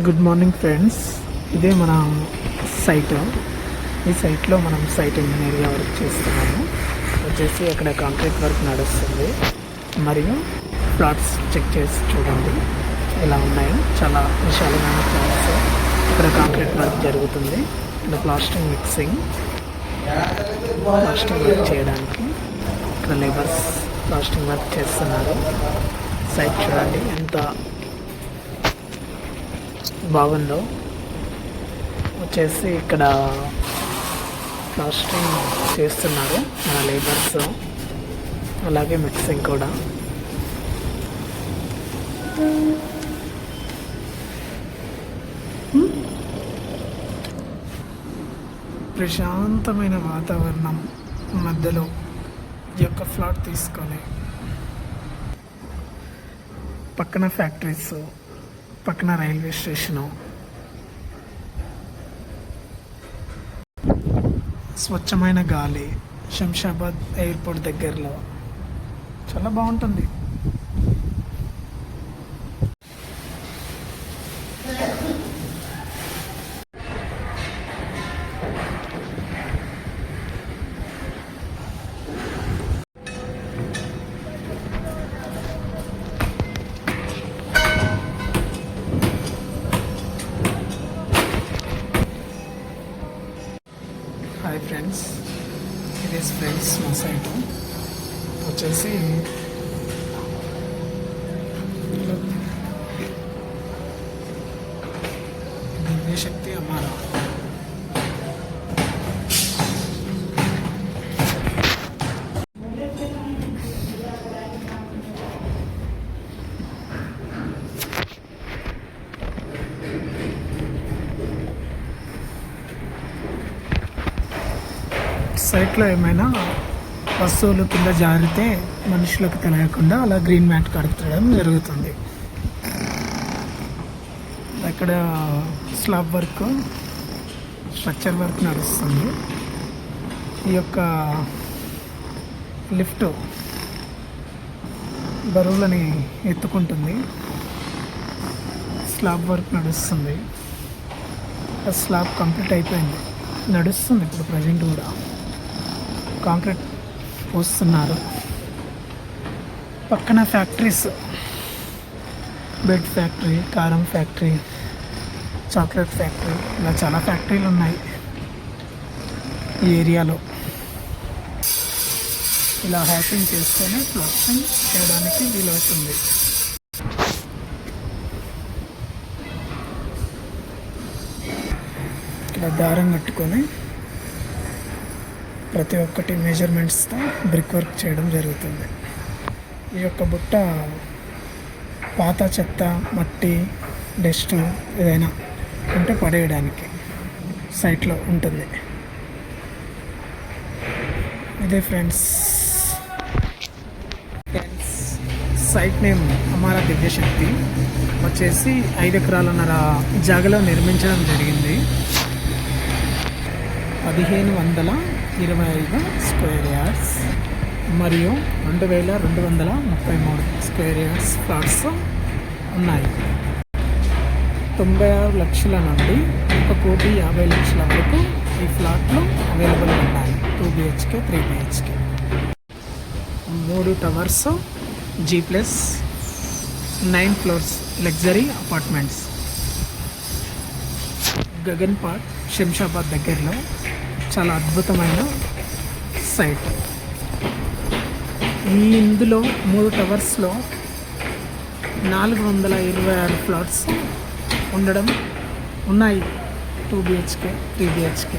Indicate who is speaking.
Speaker 1: Good morning friends, ఇదే మన site. ఈ సైట్లో మనం సైట్ ఇంజనీర్గా వర్క్ చేస్తున్నాము. వచ్చేసి అక్కడ కాంక్రీట్ వర్క్ నడుస్తుంది. మరియు ప్లాట్స్ చెక్ చేసి చూడండి ఎలా ఉన్నాయో. చాలా విశాలమైన ప్లాట్స్. ఇక్కడ కాంక్రీట్ వర్క్ జరుగుతుంది. ఇక్కడ ప్లాస్టింగ్ మిక్సింగ్, ప్లాస్టింగ్ వర్క్ చేయడానికి ఇక్కడ లేబర్స్ ప్లాస్టింగ్ వర్క్ చేస్తున్నారు. సైట్ చూడండి ఎంత బాగుందో. వచ్చేసి ఇక్కడ ప్లాస్టింగ్ చేస్తున్నారు మన లేబర్స్, అలాగే మిక్సింగ్ కూడా. ప్రశాంతమైన వాతావరణం మధ్యలో ఈ యొక్క ఫ్లాట్ తీసుకొని పక్కన ఫ్యాక్టరీస్, పక్కన రైల్వే స్టేషను, స్వచ్ఛమైన గాలి, శంషాబాద్ ఎయిర్పోర్ట్ దగ్గరలో చాలా బాగుంటుంది. హాయ్ ఫ్రెండ్స్, ఇది ఫ్రెండ్స్ మా సైట్ వచ్చేసి దివ్యశక్తి అమ్మారా. సైట్లో ఏమైనా వస్తువులు కింద జారితే మనుషులకు తెలియకుండా అలా గ్రీన్ మ్యాట్ కడతడం జరుగుతుంది. అక్కడ స్లాబ్ వర్క్, స్ట్రక్చర్ వర్క్ నడుస్తుంది. ఈ యొక్క లిఫ్ట్ బరువులని ఎత్తుకుంటుంది. స్లాబ్ వర్క్ నడుస్తుంది. ఆ స్లాబ్ కంప్లీట్ అయిపోయింది, నడుస్తుంది ఇప్పుడు ప్రజెంట్ కూడా. కాంక్రీట్ పోస్తున్నారు. పక్కన ఫ్యాక్టరీస్, బెడ్ ఫ్యాక్టరీ, కారం ఫ్యాక్టరీ, చాక్లెట్ ఫ్యాక్టరీ, ఇలా చాలా ఫ్యాక్టరీలు ఉన్నాయి ఈ ఏరియాలో. ఇలా హ్యాకింగ్ చేసుకొని ప్లాస్టింగ్ చేయడానికి వీలవుతుంది. ఇలా దారం కట్టుకొని ప్రతి ఒక్కటి మెజర్మెంట్స్తో బ్రిక్ వర్క్ చేయడం జరుగుతుంది. ఈ యొక్క బుట్ట పాత చెత్త, మట్టి, డస్ట్ ఏదైనా ఉంటే పడేయడానికి సైట్లో ఉంటుంది. ఇదే ఫ్రెండ్స్ సైట్ నేమ్ అమ్మారా దివ్యశక్తి. వచ్చేసి 5 ఎకరాలన్నర జాగలో నిర్మించడం జరిగింది. 1525 స్క్వేర్ యార్డ్స్ మరియు 2233 స్క్వేర్ యార్డ్స్ ఫ్లాట్స్ ఉన్నాయి. 96 లక్షల నుండి 1,50,00,000 వరకు ఈ ఫ్లాట్లు అవైలబుల్ ఉన్నాయి. 2 BHK, 3 BHK, 3 towers, G+9 floors luxury apartments. Gaganpahad, Shamshabad దగ్గరలో చాలా అద్భుతమైన సైట్. ఇందులో 3 టవర్స్లో 426 ఫ్లాట్స్ ఉన్నాయి. 2 BHK, 3 BHK.